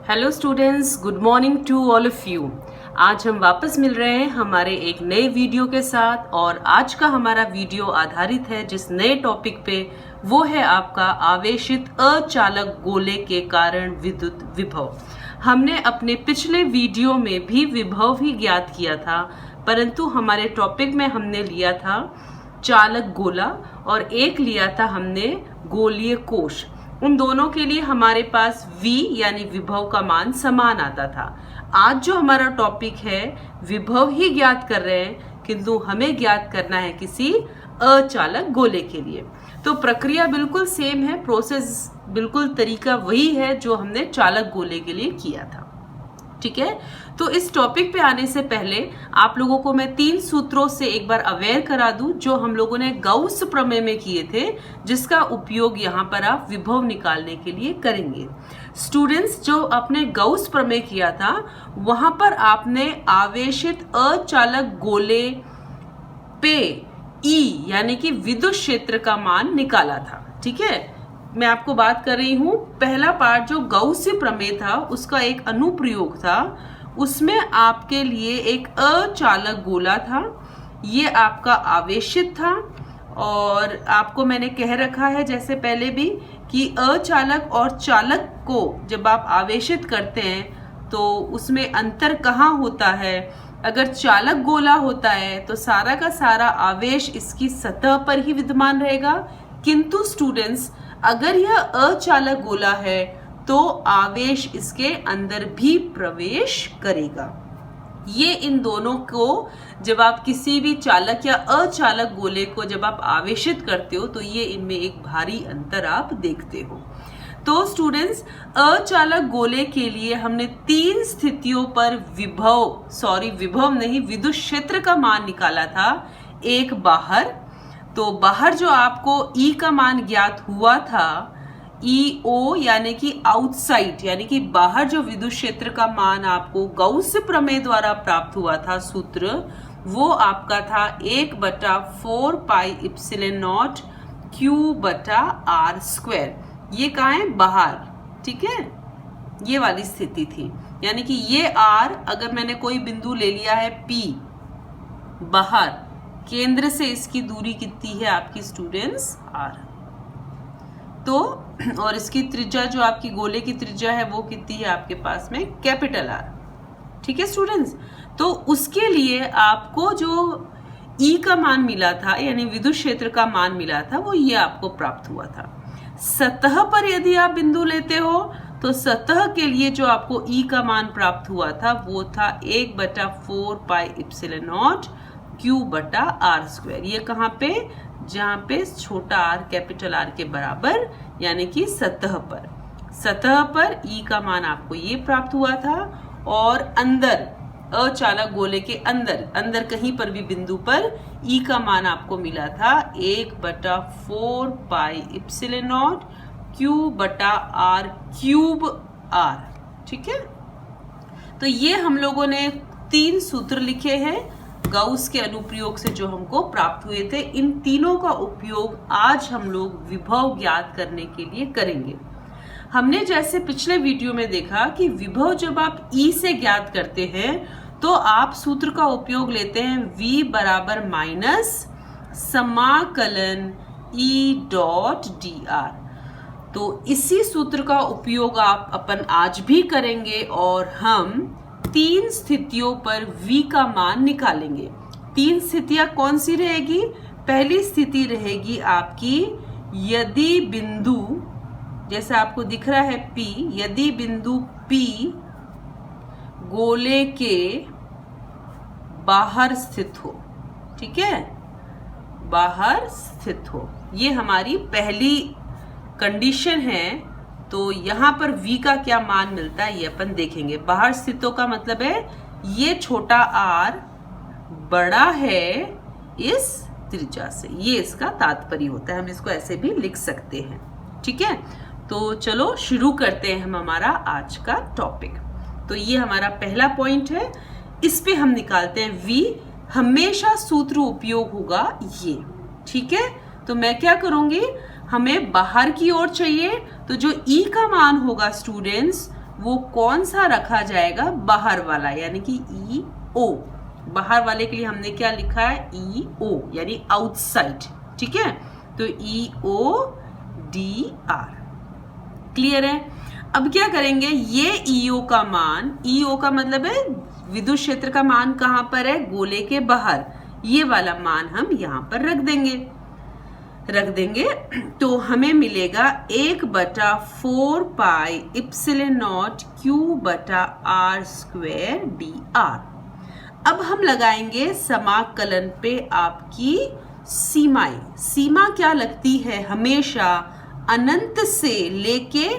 Hello students, good morning to all of you. आज हम वापस मिल रहे हैं हमारे एक नए वीडियो के साथ और आज का हमारा वीडियो आधारित है जिस नए टॉपिक पे, वो है आपका आवेशित अचालक गोले के कारण विद्युत विभव। हमने अपने पिछले वीडियो में भी विभव ही ज्ञात किया था, परंतु हमारे टॉपिक में हमने लिया था चालक गोला और एक लिया था हमने गोलीय कोश। उन दोनों के लिए हमारे पास V यानी विभव का मान समान आता था। आज जो हमारा टॉपिक है विभव ही ज्ञात कर रहे हैं, किंतु हमें ज्ञात करना है किसी अचालक गोले के लिए। तो प्रक्रिया बिल्कुल सेम है, प्रोसेस बिल्कुल तरीका वही है जो हमने चालक गोले के लिए किया था। ठीक है, तो इस टॉपिक पे आने से पहले आप लोगों को मैं 3 सूत्रों से एक बार अवेयर करा दूं जो हम लोगों ने गाउस प्रमेय में किए थे, जिसका उपयोग यहाँ पर आप विभव निकालने के लिए करेंगे। स्टूडेंट्स, जो आपने गाउस प्रमेय किया था वहां पर आपने आवेशित अचालक गोले पे E यानी कि विद्युत क्षेत्र का मान निकाला था। ठीक है, मैं आपको बात कर रही हूं पहला पार्ट जो गाउसीय प्रमेय था उसका एक अनुप्रयोग था। उसमें आपके लिए एक अचालक गोला था, ये आपका आवेशित था और आपको मैंने कह रखा है जैसे पहले भी कि अचालक और चालक को जब आप आवेशित करते हैं तो उसमें अंतर कहाँ होता है। अगर चालक गोला होता है तो सारा का सारा आवेश इसकी सतह पर ही विद्यमान रहेगा, किंतु स्टूडेंट्स अगर यह अचालक गोला है तो आवेश इसके अंदर भी प्रवेश करेगा। ये इन दोनों को जब आप किसी भी चालक या अचालक गोले को जब आप आवेशित करते हो तो ये इनमें एक भारी अंतर आप देखते हो। तो स्टूडेंट्स, अचालक गोले के लिए हमने 3 स्थितियों पर विभव नहीं, विद्युत क्षेत्र का मान निकाला था। एक बाहर, तो बाहर जो आपको E का मान ज्ञात हुआ था, EO यानी कि आउटसाइड यानी कि बाहर जो विद्युत क्षेत्र का मान आपको गाउस प्रमेय द्वारा प्राप्त हुआ था सूत्र, वो आपका था 1/4 पाई इप्सिलॉन नॉट Q/r²। ये कहाँ है? बाहर। ठीक है, ये वाली स्थिति थी, यानी कि ये R अगर मैंने कोई बिंदु ले लिया है P बाहर, केंद्र से इसकी दूरी कितनी है आपकी स्टूडेंट्स? R। तो और इसकी त्रिज्या जो आपकी गोले की त्रिज्या है वो कितनी है आपके पास में? Capital R। ठीक है स्टूडेंट्स, तो उसके लिए आपको जो E का मान मिला था यानी विद्युत क्षेत्र का मान मिला था वो ये आपको प्राप्त हुआ था। सतह पर यदि आप बिंदु लेते हो तो सतह के लिए जो आपको E का मान प्राप्त हुआ था वो था 1/4 पाई इप्सिलॉन नॉट Q/r²। ये कहाँ पे? जहाँ पे छोटा r कैपिटल R के बराबर, यानी कि सतह पर E का मान आपको ये प्राप्त हुआ था। और अंदर अचालक गोले के अंदर कहीं पर भी बिंदु पर E का मान आपको मिला था 1/4 पाई इप्सिलॉन नॉट Q/r³R। ठीक है, तो ये हम लोगों ने 3 सूत्र लिखे हैं गाउस के अनुप्रयोग से जो हमको प्राप्त हुए थे। इन तीनों का उपयोग आज हम लोग विभव ज्ञात करने के लिए करेंगे। हमने जैसे पिछले वीडियो में देखा कि विभव जब आप E से ज्ञात करते हैं तो आप सूत्र का उपयोग लेते हैं V बराबर माइनस समाकलन E.dr। तो इसी सूत्र का उपयोग आप अपन आज भी करेंगे और हम 3 स्थितियों पर V का मान निकालेंगे। 3 स्थितियां कौन सी रहेगी? पहली स्थिति रहेगी आपकी, यदि बिंदु जैसा आपको दिख रहा है P, यदि बिंदु P गोले के बाहर स्थित हो। ठीक है, बाहर स्थित हो, ये हमारी पहली कंडीशन है। तो यहाँ पर V का क्या मान मिलता है ये अपन देखेंगे। बाहर स्थितों का मतलब है ये छोटा r बड़ा है इस त्रिज्या से, ये इसका तात्पर्य होता है। हम इसको ऐसे भी लिख सकते हैं। ठीक है, तो चलो शुरू करते हैं हम हमारा आज का टॉपिक। तो ये हमारा पहला पॉइंट है, इस पे हम निकालते हैं V। हमेशा सूत्र उपयोग होगा ये। ठीक है, तो मैं क्या करूंगी, हमें बाहर की ओर चाहिए तो जो E का मान होगा स्टूडेंट्स वो कौन सा रखा जाएगा, बाहर वाला, यानी कि ई ओ। बाहर वाले के लिए हमने क्या लिखा है, ई ओ यानी आउटसाइड, ठीक है। तो ई ओ डी आर, क्लियर है। अब क्या करेंगे, ये ईओ का मान, ईओ का मतलब है विद्युत क्षेत्र का मान कहां पर है, गोले के बाहर, ये वाला मान हम यहां पर रख देंगे तो हमें मिलेगा 1/4 पाई इप्सिलॉन नॉट Q बटा R स्क्वायर dr। अब हम लगाएंगे समाकलन पे आपकी सीमाएं। सीमा क्या लगती है, हमेशा अनंत से लेके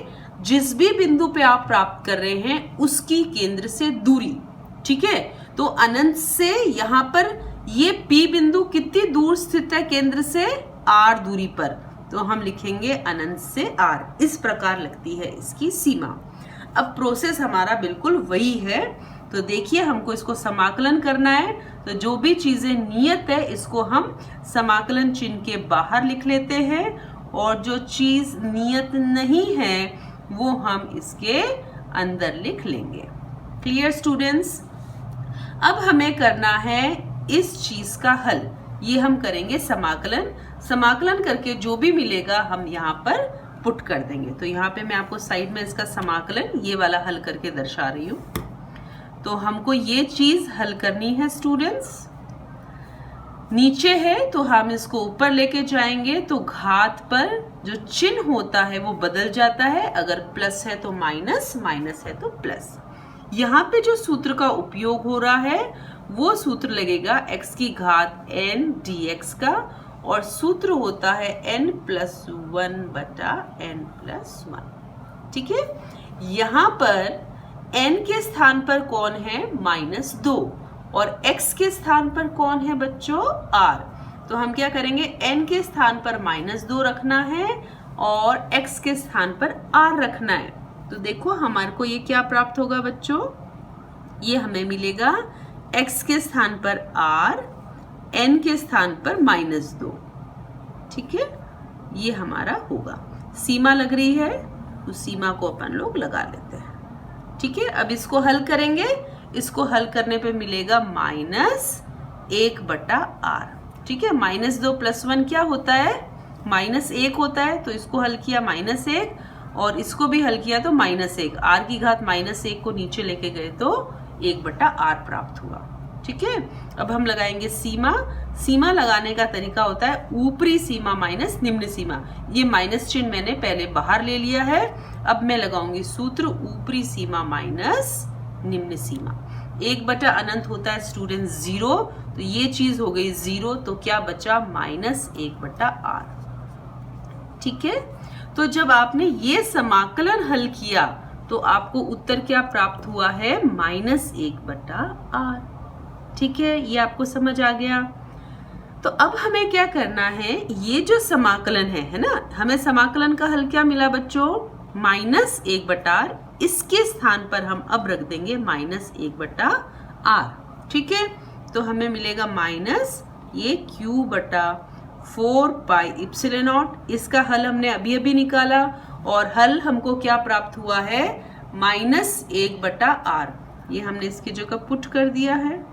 जिस भी बिंदु पे आप प्राप्त कर रहे हैं उसकी केंद्र से दूरी, ठीक है। तो अनंत से यहां पर ये P बिंदु कितनी दूर स्थित है केंद्र से, R दूरी पर, तो हम लिखेंगे अनंत से R। इस प्रकार लगती है इसकी सीमा। अब प्रोसेस हमारा बिल्कुल वही है। तो देखिए, हमको इसको समाकलन करना है, तो जो भी चीजें नियत है इसको हम समाकलन चिन्ह के बाहर लिख लेते हैं, और जो चीज नियत नहीं है वो हम इसके अंदर लिख लेंगे। Clear students. अब हमें करना है इस चीज का हल। ये हम करेंगे समाकलन करके जो भी मिलेगा हम यहाँ पर पुट कर देंगे। तो यहाँ पे मैं आपको साइड में इसका समाकलन ये वाला हल करके दर्शा रही हूँ। तो हमको ये चीज हल करनी है स्टूडेंट्स। नीचे है तो हम इसको ऊपर लेके जाएंगे, तो घात पर जो चिन्ह होता है वो बदल जाता है। अगर प्लस है तो माइनस, माइनस है तो प्लस। यहाँ पे जो सूत्र का उपयोग हो रहा है वो सूत्र लगेगा x की घात n dx का, और सूत्र होता है n+1 बटा n+1, ठीक है। यहाँ पर n के स्थान पर कौन है, -2, और x के स्थान पर कौन है बच्चों, r। तो हम क्या करेंगे, n के स्थान पर -2 रखना है और x के स्थान पर r रखना है। तो देखो हमारे को ये क्या प्राप्त होगा बच्चों, ये हमें मिलेगा x के स्थान पर r, n के स्थान पर -2, ठीक है। ये हमारा होगा। सीमा लग रही है, उस सीमा को अपन लोग लगा लेते हैं, ठीक है। अब इसको हल करेंगे, इसको हल करने पे मिलेगा -1/r, ठीक है। -2 + 1 क्या होता है, -1 होता है। तो इसको हल किया -1, और इसको भी हल किया तो -1। r की घात -1 को नीचे लेके गए तो 1/r प्राप्त हुआ, ठीक है। अब हम लगाएंगे सीमा लगाने का तरीका होता है ऊपरी सीमा माइनस निम्न सीमा। ये माइनस चिन्ह मैंने पहले बाहर ले लिया है। अब मैं लगाऊंगी सूत्र ऊपरी सीमा माइनस निम्न सीमा। 1/अनंत होता है स्टूडेंट 0, तो ये चीज हो गई 0, तो क्या बचा -1/r, ठीक है। तो जब आपने ये समाकलन हल किया तो आपको उत्तर क्या प्राप्त हुआ है, -1/r, ठीक है। ये आपको समझ आ गया। तो अब हमें क्या करना है, ये जो समाकलन है ना, हमें समाकलन का हल क्या मिला बच्चों, -1/r। इसके स्थान पर हम अब रख देंगे -1/r, ठीक है। तो हमें मिलेगा माइनस ये Q/4 पाई इप्सिलॉन नॉट। इसका हल हमने अभी अभी निकाला, और हल हमको क्या प्राप्त हुआ है, -1/r। ये हमने इसकी जगह पुट कर दिया है।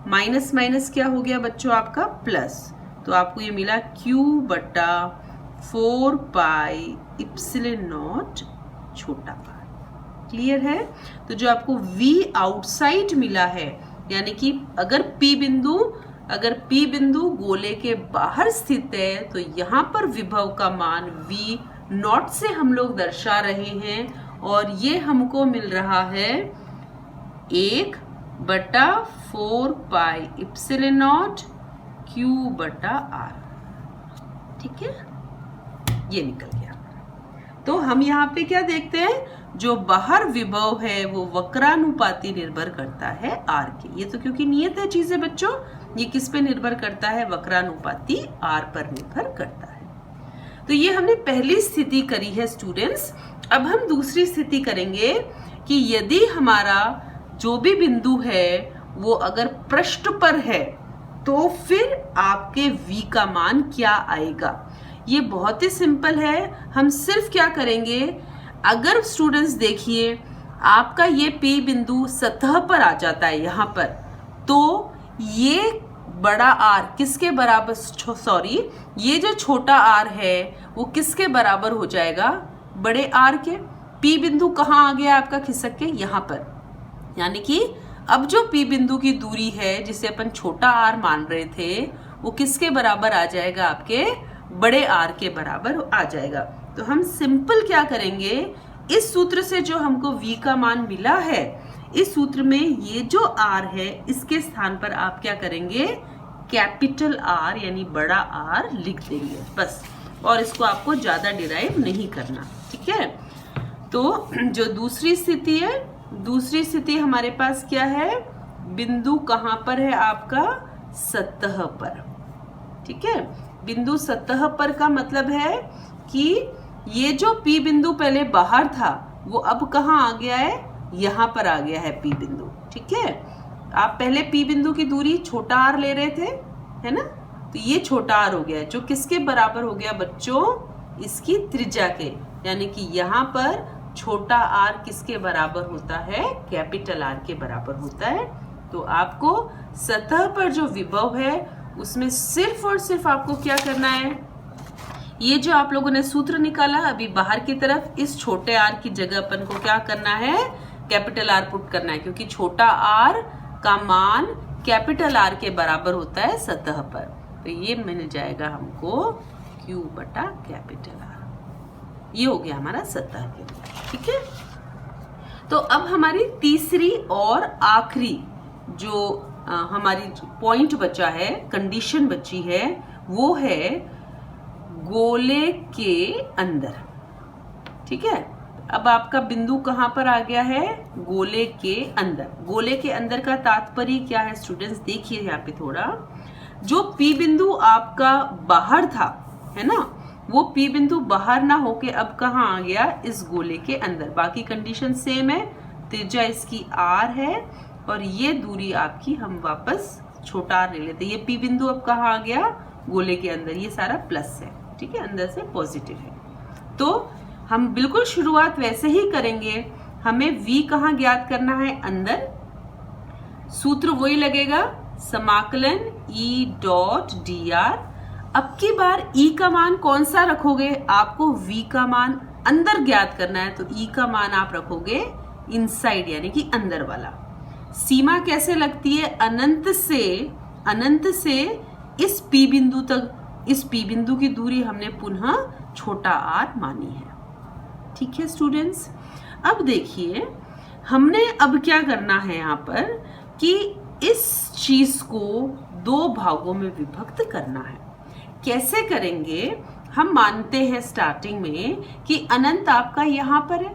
माइनस माइनस क्या हो गया बच्चों आपका प्लस, तो आपको ये मिला Q/4 पाई इप्सिलॉन नॉट छोटा पाई। क्लियर है। तो जो आपको V आउटसाइड मिला है, यानी कि अगर P बिंदु गोले के बाहर स्थित है तो यहाँ पर विभव का मान V नॉट से हम लोग दर्शा रहे हैं, और ये हमको मिल रहा है 1/4 पाई इप्सिलॉन नॉट Q/r, ठीक है। ये निकल गया। तो हम यहाँ पे क्या देखते हैं, जो बाहर विभव है वो वक्रानुपाती निर्भर करता है r के। ये तो क्योंकि नियत है चीजें बच्चों, ये किस पे निर्भर करता है, वक्रानुपाती r पर निर्भर करता है। तो ये हमने पहली स्थिति करी है स्टूडेंट्स। अब हम दूसरी स्थिति करेंगे कि यदि हमारा जो भी बिंदु है वो अगर पृष्ठ पर है तो फिर आपके v का मान क्या आएगा। ये बहुत ही सिंपल है। हम सिर्फ क्या करेंगे, अगर स्टूडेंट्स देखिए, आपका ये P बिंदु सतह पर आ जाता है यहाँ पर, तो ये बड़ा R किसके बराबर, सॉरी ये जो छोटा R है वो किसके बराबर हो जाएगा, बड़े R के। P बिंदु कहाँ आ गया आपका खिसक के, यहाँ पर, यानी कि अब जो P बिंदु की दूरी है जिसे अपन छोटा R मान रहे थे वो किसके बराबर आ जाएगा, आपके बड़े R के बराबर आ जाएगा। तो हम सिंपल क्या करेंगे, इस सूत्र से जो हमको V का मान मिला है, इस सूत्र में ये जो R है इसके स्थान पर आप क्या करेंगे, कैपिटल R यानी बड़ा R लिख देंगे बस, और इसको आपको ज्यादा डिराइव नहीं करना, ठीक है। तो जो दूसरी स्थिति है, दूसरी स्थिति हमारे पास क्या है, बिंदु कहाँ पर है आपका, सतह पर, ठीक है। बिंदु सतह पर का मतलब है कि ये जो P बिंदु पहले बाहर था वो अब कहाँ आ गया है, यहाँ पर आ गया है P बिंदु, ठीक है। आप पहले P बिंदु की दूरी छोटा R ले रहे थे, है ना, तो ये छोटा R हो गया, जो किसके बराबर हो गया बच्चों, इसकी त्रिज्या के, यानी कि यहाँ पर छोटा R किसके बराबर होता है, कैपिटल R के बराबर होता है। तो आपको सतह पर जो विभव है उसमें सिर्फ और सिर्फ आपको क्या करना है, ये जो आप लोगों ने सूत्र निकाला अभी बाहर की तरफ, इस छोटे R की जगह अपन को क्या करना है, कैपिटल R पुट करना है, क्योंकि छोटा R का मान कैपिटल R के बराबर होता है सतह पर। तो ये मिल जाएगा हमको Q बटा कैपिटल R, ये हो गया हमारा सतह के लिए, ठीक है। तो अब हमारी तीसरी और आखिरी जो हमारी पॉइंट बचा है, कंडीशन बची है, वो है गोले के अंदर, ठीक है। अब आपका बिंदु कहां पर आ गया है, गोले के अंदर। गोले के अंदर का तात्पर्य क्या है स्टूडेंट्स, देखिए यहाँ पे थोड़ा, जो P बिंदु आपका बाहर था, है ना, वो P बिंदु बाहर ना होके अब कहाँ आ गया, इस गोले के अंदर। बाकी कंडीशन सेम है, त्रिज्या इसकी R है और ये दूरी आपकी हम वापस छोटा R ले लेते। ये P बिंदु अब कहाँ आ गया, गोले के अंदर, ये सारा प्लस है, ठीक है, अंदर से पॉजिटिव है। तो हम बिल्कुल शुरुआत वैसे ही करेंगे, हमें V कहाँ ज्ञात करना है, अंदर, सूत्र वही लगेगा, समाकलन E डॉट dr। अब की बार E का मान कौन सा रखोगे, आपको V का मान अंदर ज्ञात करना है, तो E का मान आप रखोगे इनसाइड यानी कि अंदर वाला। सीमा कैसे लगती है, अनंत से इस P बिंदु तक, इस P बिंदु की दूरी हमने पुनः छोटा r मानी है, ठीक है स्टूडेंट्स। अब देखिए हमने अब क्या करना है यहाँ पर कि इस चीज को दो भागों में विभक्त करना है। कैसे करेंगे, हम मानते हैं स्टार्टिंग में कि अनंत आपका यहाँ पर है,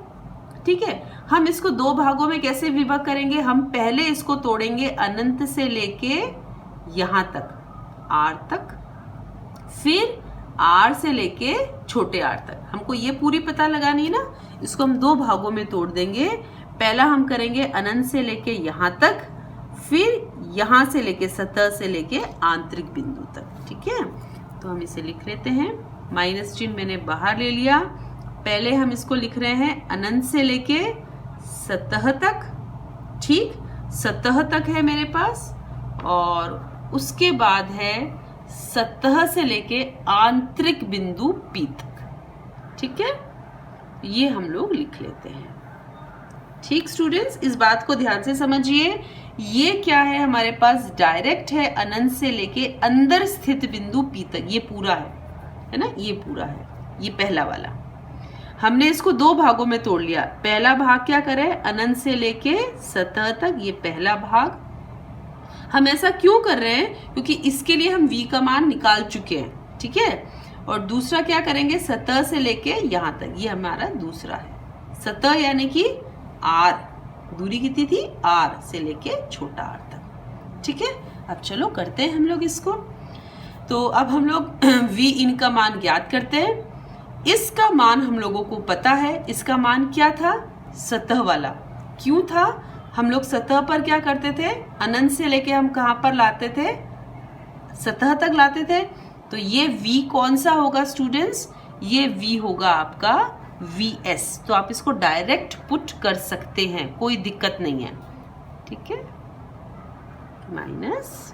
ठीक है। हम इसको दो भागों में कैसे विभक्त करेंगे, हम पहले इसको तोड़ेंगे अनंत से लेके यहाँ तक, R तक, फिर R से लेके छोटे r तक। हमको ये पूरी पता लगानी है ना, इसको हम दो भागों में तोड़ देंगे। पहला हम करेंगे अनंत से लेके यहाँ तक, फिर यहाँ से लेके सतह से लेके आंतरिक बिंदु तक, ठीक है। तो हम इसे लिख लेते हैं, माइनस चिन्ह मैंने बाहर ले लिया। पहले हम इसको लिख रहे हैं अनंत से लेके सतह तक, ठीक, सतह तक है मेरे पास, और उसके बाद है सतह से लेके आंतरिक बिंदु P तक, ठीक है। ये हम लोग लिख लेते हैं, ठीक स्टूडेंट्स, इस बात को ध्यान से समझिए। ये क्या है, हमारे पास डायरेक्ट है अनंत से लेके अंदर स्थित बिंदु P तक, ये पूरा है ना, ये पूरा है, ये पहला वाला। हमने इसको दो भागों में तोड़ लिया। पहला भाग क्या करें, अनंत से लेके सतह तक, ये पहला भाग। हम ऐसा क्यों कर रहे हैं, क्योंकि इसके लिए हम V का मान निकाल चुके हैं, ठीक है। और दूसरा क्या करेंगे, सतह से लेके यहाँ तक, ये हमारा दूसरा है। सतह यानी कि R, दूरी कितनी थी, R से लेके छोटा r तक, ठीक है। अब चलो करते हैं हम लोग इसको। तो अब हम लोग V इन का मान ज्ञात करते हैं। इसका मान हम लोगों को पता है, इसका मान क्या था, सतह वाला। क्यों था, हम लोग सतह पर क्या करते थे, अनंत से लेके हम कहाँ पर लाते थे, सतह तक लाते थे। तो ये V कौन सा होगा स्टूडेंट्स, ये V होगा आपका VS, तो आप इसको डायरेक्ट पुट कर सकते हैं, कोई दिक्कत नहीं है, ठीक है। माइनस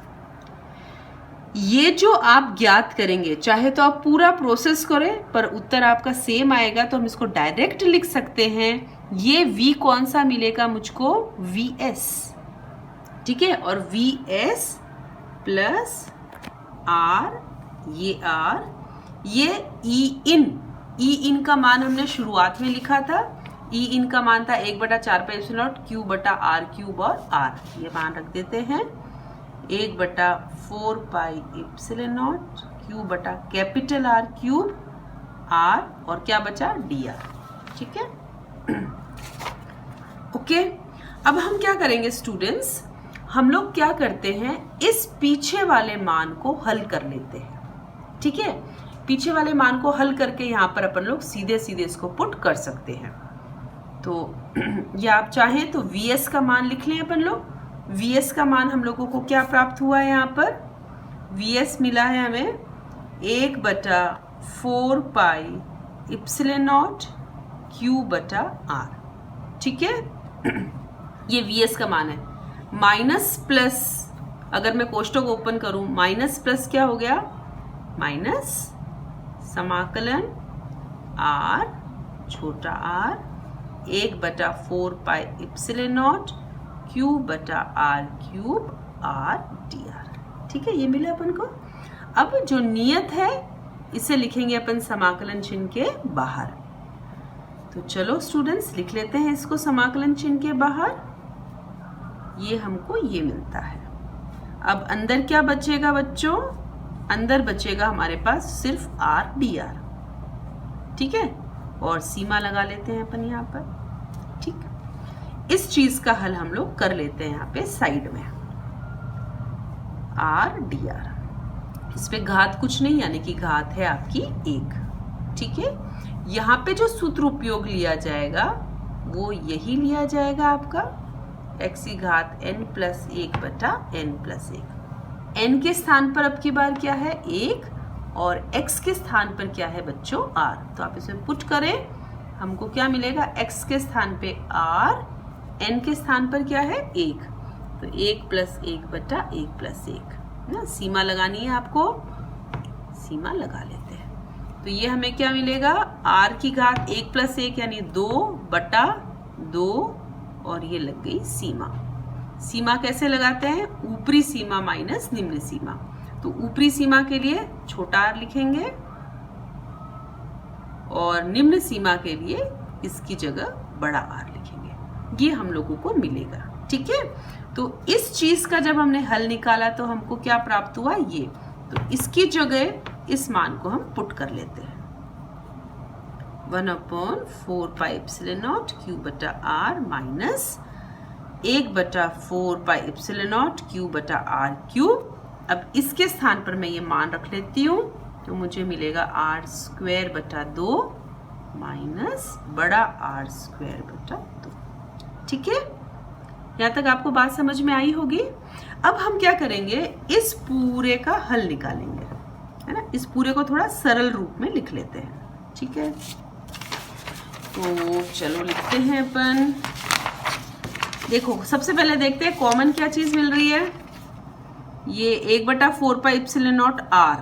ये जो आप ज्ञात करेंगे, चाहे तो आप पूरा प्रोसेस करें पर उत्तर आपका सेम आएगा, तो हम इसको डायरेक्ट लिख सकते हैं। ये V कौन सा मिलेगा मुझको? VS, ठीक है। और VS प्लस R, ये R, ये E इन का मान हमने शुरुआत में लिखा था। E इन का मान था 1/4πε0 Q बटा R क्यूब और R, ये मान रख देते हैं 1/4πε0 Q बटा कैपिटल R क्यूब R, और क्या बचा? dr, ठीक है। ओके, अब हम क्या करेंगे स्टूडेंट्स, हम लोग क्या करते हैं, इस पीछे वाले मान को हल कर लेते हैं, ठीक है। पीछे वाले मान को हल करके यहाँ पर अपन लोग सीधे सीधे इसको पुट कर सकते हैं। तो या आप चाहें तो VS का मान लिख लें अपन लोग। VS का मान हम लोगों को क्या प्राप्त हुआ है, यहाँ पर VS मिला है हमें 1/4πε0 Q बटा R, ठीक है। ये VS का मान है। माइनस प्लस, अगर मैं कोष्टक ओपन करूं, माइनस प्लस क्या हो गया? माइनस समाकलन R छोटा r 1/4πε0 Q बटा R क्यूब R dr, ठीक है। ये मिला अपन को। अब जो नियत है इसे लिखेंगे अपन समाकलन चिन्ह के बाहर। तो चलो स्टूडेंट्स लिख लेते हैं इसको समाकलन चिन्ह के बाहर। ये हमको ये मिलता है। अब अंदर क्या बचेगा बच्चों? अंदर बचेगा हमारे पास सिर्फ R dr, ठीक है। और सीमा लगा लेते हैं अपन यहाँ पर, ठीक। इस चीज का हल हम लोग कर लेते हैं यहाँ पे साइड में। R dr, इस पे घात कुछ नहीं, यानी कि घात है आपकी 1, ठीक है। यहाँ पे जो सूत्र उपयोग लिया जाएगा वो यही लिया जाएगा आपका x की घात n प्लस 1 बटा n प्लस 1। n के स्थान पर अब की बार क्या है? 1, और x के स्थान पर क्या है बच्चों? r। तो आप इसमें पुट करें, हमको क्या मिलेगा? x के स्थान पे r, n के स्थान पर क्या है? 1, तो 1 प्लस 1 बटा 1 प्लस 1 ना। सीमा लगानी है आपको, सीमा लगा लेते हैं। तो ये हमें क्या मिलेगा? r की घात 1 प्लस 1 यानी 2 बटा 2, और ये लग गई सीमा। सीमा कैसे लगाते हैं? ऊपरी सीमा माइनस निम्न सीमा। तो ऊपरी सीमा के लिए छोटा r लिखेंगे और निम्न सीमा के लिए इसकी जगह बड़ा R लिखेंगे। ये हम लोगों को मिलेगा, ठीक है। तो इस चीज का जब हमने हल निकाला तो हमको क्या प्राप्त हुआ? ये। तो इसकी जगह इस मान को हम पुट कर लेते हैं। 1/4πε0 Q बटा R माइनस 1/4πε0 Q बटा R क्यूब। अब इसके स्थान पर मैं ये मान रख लेती हूँ, तो मुझे मिलेगा R² बटा 2 माइनस बड़ा R² बटा 2, ठीक है। यहाँ तक आपको बात समझ में आई होगी। अब हम क्या करेंगे? इस पूरे का हल निकालेंगे, है ना। इस पूरे को थोड़ा सरल रूप में लिख लेते हैं, ठीक है। तो चलो लिखते हैं अपन। देखो सबसे पहले देखते हैं कॉमन क्या चीज मिल रही है। ये 1/4πε0 R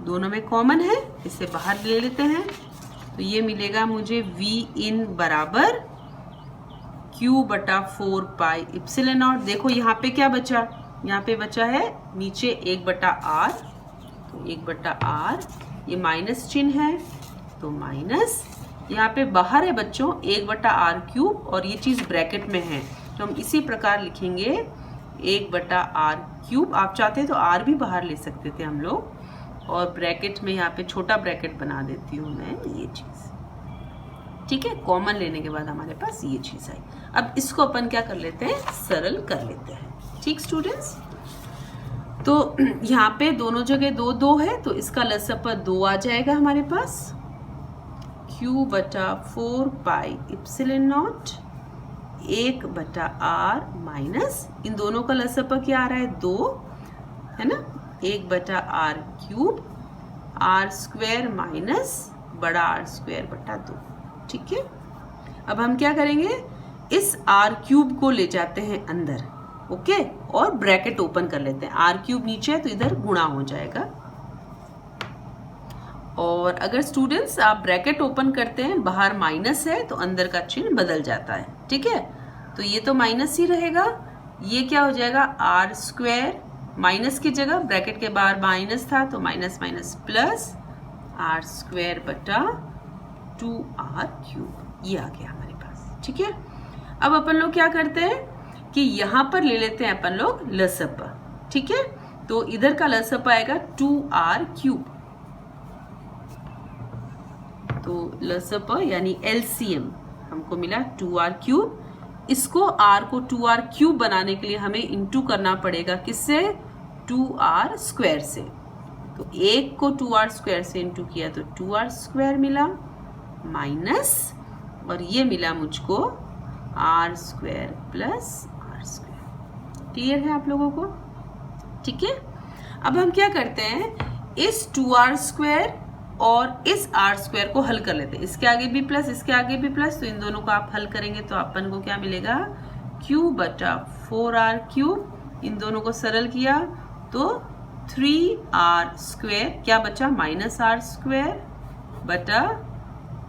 दोनों में कॉमन है, इसे बाहर ले लेते हैं। तो ये मिलेगा मुझे V इन बराबर Q बटा 4πε0। देखो यहाँ पे क्या बचा? यहाँ पे बचा है नीचे 1/R, तो 1/R, ये माइनस चिन्ह है तो माइनस, यहाँ पे बाहर है बच्चों 1/R क्यूब, और ये चीज ब्रैकेट में है तो हम इसी प्रकार लिखेंगे 1/R क्यूब। आप चाहते तो R भी बाहर ले सकते थे हम लोग, और ब्रैकेट में यहाँ पे छोटा ब्रैकेट बना देती हूँ मैं, ये चीज, ठीक है। कॉमन लेने के बाद हमारे पास ये चीज आई। अब इसको अपन क्या कर लेते हैं? सरल कर लेते हैं, ठीक स्टूडेंट्स। तो यहाँ पे दोनों जगह 2 2 है, तो इसका लसअ 2 आ जाएगा हमारे पास। Q बटा 4πε0 1/R माइनस, इन दोनों का लसअ क्या आ रहा है? 2, है ना। 1/R क्यूब R² माइनस बड़ा R² बटा 2, ठीक है। अब हम क्या करेंगे, इस आर क्यूब को ले जाते हैं अंदर, ओके, और ब्रैकेट ओपन कर लेते हैं। आर क्यूब नीचे है तो इधर गुणा हो जाएगा। और अगर स्टूडेंट्स आप ब्रैकेट ओपन करते हैं, बाहर माइनस है तो अंदर का चिन्ह बदल जाता है, ठीक है। तो ये तो माइनस ही रहेगा, ये क्या हो जाएगा आर स्क्वायर, माइनस की जगह ब्रैकेट के बाहर माइनस था तो minus minus plus r square बटा 2r क्यूब, ये आ गया हमारे पास, ठीक है। अब अपन लोग क्या करते हैं कि यहां पर ले लेते हैं अपन लोग लसअप, ठीक है। तो इधर का लसअप आएगा 2r क्यूब, तो लसअप यानी एलसीएम हमको मिला 2r क्यूब। इसको r को 2r क्यूब बनाने के लिए हमें इंटू करना पड़ेगा, किससे, 2r स्क्वायर से। तो एक को 2r स्क्वायर से इंटू किया तो 2r स्क्वायर मिला, माइनस, और ये मिला मुझको r square plus r square. Clear है आप लोगों को, ठीक है। अब हम क्या करते हैं, इस 2r स्क्वायर और इस r स्क्वायर को हल कर लेते हैं। इसके आगे भी प्लस, इसके आगे भी प्लस, तो इन दोनों को आप हल करेंगे तो अपन को क्या मिलेगा, क्यूब बटा 4r क्यूब। इन दोनों को सरल किया तो 3r स्क्वायर, क्या बचा, माइनस r स्क्वायर बटा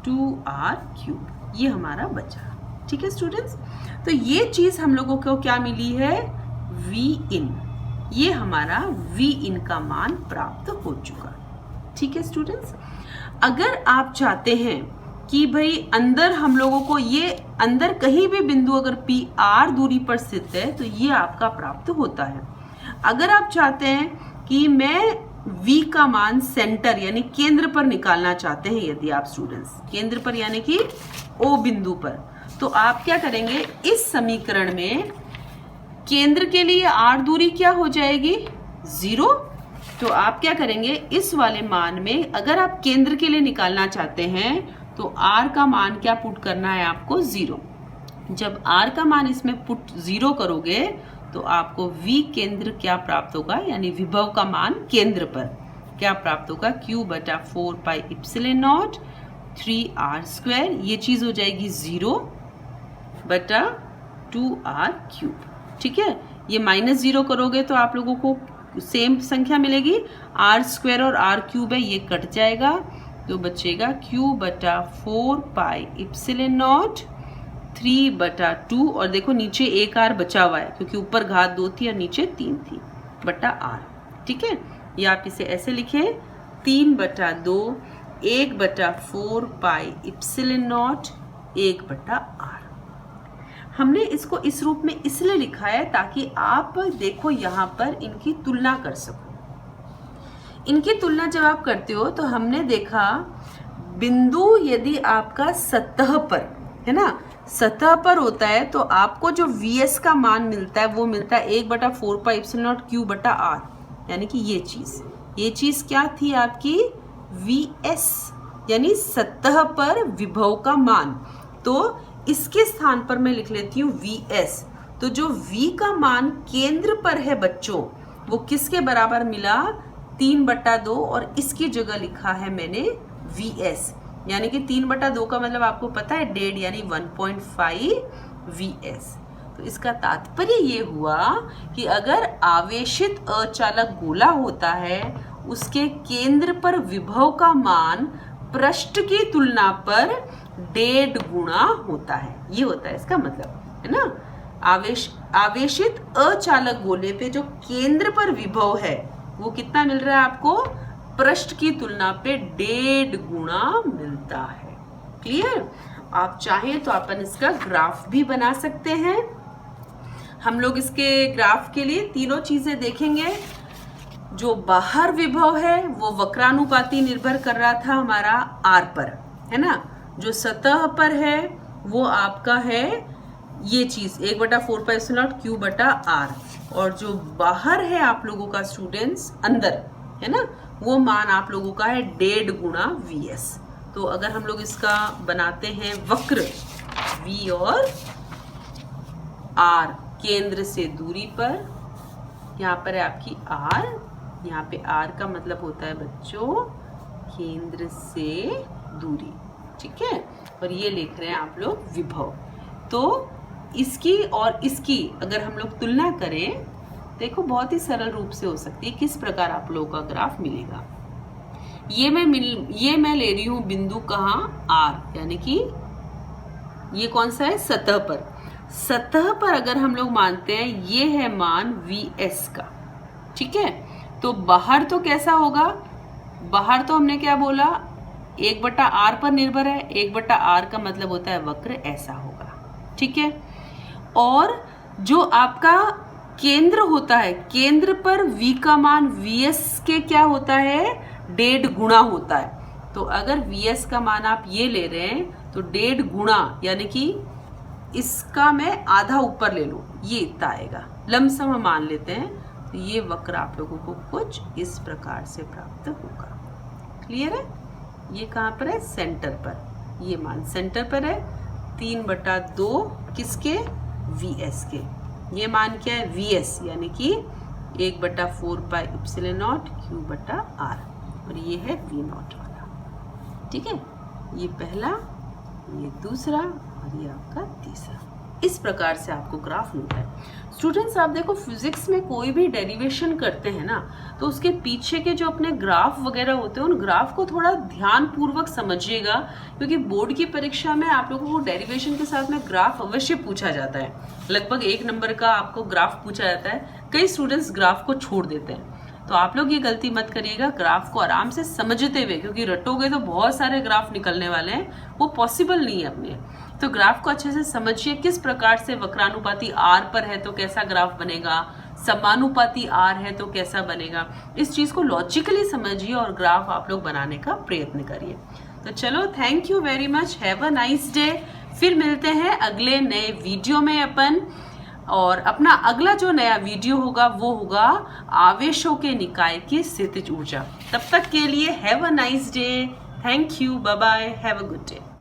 2r क्यूब, ये हमारा बचा, ठीक है स्टूडेंट्स। तो ये चीज हम लोगों को क्या मिली है, v इन, ये हमारा v इन का मान प्राप्त हो चुका, ठीक है स्टूडेंट्स। अगर आप चाहते हैं कि भाई अंदर हम लोगों को ये अंदर कहीं भी बिंदु अगर पी आर दूरी पर स्थित है तो ये आपका प्राप्त होता है। अगर आप चाहते हैं कि मैं v का मान सेंटर यानी केंद्र पर निकालना चाहते हैं, यदि आप स्टूडेंट्स केंद्र पर यानी कि ओ बिंदु पर, तो आप क्या करेंगे, इस समीकरण में केंद्र के लिए r दूरी क्या हो जाएगी, 0। तो आप क्या करेंगे, इस वाले मान में अगर आप केंद्र के लिए निकालना चाहते हैं तो r का मान क्या पुट करना है आपको, 0। जब r का मान इसमें पुट 0 करोगे तो आपको v केंद्र क्या प्राप्त होगा, यानी विभव का मान केंद्र पर क्या प्राप्त होगा, q बटा 4 पाई इप्सिलॉन नॉट 3r स्क्वायर, ये चीज हो जाएगी 0 बटा 2r क्यूब, ठीक है। ये माइनस 0 करोगे तो आप लोगों को सेम संख्या मिलेगी, r स्क्वायर और r क्यूब है ये कट जाएगा तो बचेगा q बटा 4 पाई इप्सिलॉन नॉट 3 बटा 2, और देखो नीचे एक r बचा हुआ है क्योंकि ऊपर घात 2 थी और नीचे 3 थी, बटा r, ठीक है। ये आप इसे ऐसे लिखे 3 बटा 2 1 बटा 4 पाई इप्सिलॉन नॉट 1 बटा r। हमने इसको इस रूप में इसलिए लिखा है ताकि आप देखो यहाँ पर इनकी तुलना कर सको। इनकी तुलना जब आप करते हो तो हमने देखा बिंदु यदि आपका सतह पर है ना, सतह पर होता है तो आपको जो vs का मान मिलता है वो मिलता है 1 बटा 4 पाई इप्सिलॉन नॉट q बटा r, यानी कि ये चीज क्या थी आपकी, vs यानी सतह पर विभव का मान। तो इसके स्थान पर मैं लिख लेती हूँ vs। तो जो v का मान केंद्र पर है बच्चों, वो किसके बराबर मिला, 3 बटा 2, और इसकी जगह लिखा है मैंने vs, यानी कि 3 बटा 2 का मतलब आपको पता है 1.5 यानी 1.5 vs। तो इसका तात्पर्य ये हुआ कि अगर आवेशित अचालक गोला होता है उसके केंद्र पर विभव का मान पृष्ठ की तुलना पर 1.5 गुना होता है, ये होता है इसका मतलब, है ना। आवेशित अचालक गोले पे जो केंद्र पर विभव है वो कितना मिल रहा है आपको, पृष्ठ की तुलना पे 1.5 गुना मिलता है। क्लियर। आप चाहें तो अपन इसका ग्राफ भी बना सकते हैं। हम लोग इसके ग्राफ के लिए तीनों चीजें देखेंगे। जो बाहर विभव है वो वक्रानुपाती निर्भर कर रहा था हमारा r पर, है ना। जो सतह पर है वो आपका है ये चीज 1 बटा 4 पाई इप्सिलॉन नॉट q बटा r, और जो बाहर है आप लोगों का स्टूडेंट्स अंदर, है ना, वो मान आप लोगों का है 1.5 गुना vs। तो अगर हम लोग इसका बनाते हैं वक्र v और r केंद्र से दूरी पर, यहाँ पर है आपकी r, यहाँ पे r का मतलब होता है बच्चों केंद्र से दूरी, ठीक है। और ये लिख रहे हैं आप लोग विभव। तो इसकी और इसकी अगर हम लोग तुलना करें, देखो बहुत ही सरल रूप से हो सकती है। किस प्रकार आप लोगों का ग्राफ मिलेगा, ये मैं ले रही हूं बिंदु कहाँ, R, यानी कि ये कौन सा है, सतह पर। सतह पर अगर हम लोग मानते हैं ये है मान VS का, ठीक है। तो बाहर तो कैसा होगा, बाहर तो हमने क्या बोला, 1/r पर निर्भर है। 1/r का मतलब होता है वक्र ऐसा होगा, ठीक है। और जो आपका केंद्र होता है, केंद्र पर V का मान VS के क्या होता है, 1.5 गुना होता है। तो अगर VS का मान आप ये ले रहे हैं तो 1.5 गुना, यानी कि इसका मैं आधा ऊपर ले लूं, ये इतना आएगा, लमसम हम मान लेते हैं। तो ये वक्र आप लोगों को कुछ इस प्रकार से प्राप्त होगा। क्लियर है। ये कहाँ पर है, सेंटर पर। ये मान सेंटर पर है, 3/2 किसके, VS के। ये मान क्या है, VS, यानी कि 1/4πε0 Q/r, और ये है V0 वाला, ठीक है। ये पहला, ये दूसरा, और ये आपका तीसरा। इस प्रकार से आपको ग्राफ मिलता है। स्टूडेंट्स आप देखो, फिजिक्स में कोई भी डेरिवेशन करते हैं ना, तो उसके पीछे के जो अपने ग्राफ वगैरह होते हैं, उन ग्राफ को थोड़ा ध्यान पूर्वक समझिएगा, क्योंकि बोर्ड की परीक्षा में आप लोगों को डेरिवेशन के साथ में ग्राफ अवश्य पूछा जाता है। लगभग 1 नंबर का आपको ग्राफ पूछा जाता है। कई स्टूडेंट्स ग्राफ को छोड़ देते हैं, तो आप लोग ये गलती मत करिएगा। ग्राफ को आराम से समझते हुए, क्योंकि रटोगे तो बहुत सारे ग्राफ निकलने वाले हैं, वो पॉसिबल नहीं है अपने। तो ग्राफ को अच्छे से समझिए, किस प्रकार से वक्रानुपाती R पर है तो कैसा ग्राफ बनेगा, समानुपाती R है तो कैसा बनेगा। इस चीज को लॉजिकली समझिए और ग्राफ आप लोग बनाने का प्रयत्न करिए। तो चलो, thank you very much, have a nice day. फिर मिलते हैं अगले नए वीडियो में अपन, और अपना अगला जो नया वीडियो होगा वो होगा आवेशों के निकाय की स्थितिज ऊर्जा। तब तक के लिए have a nice day, thank you, bye bye, have a good day.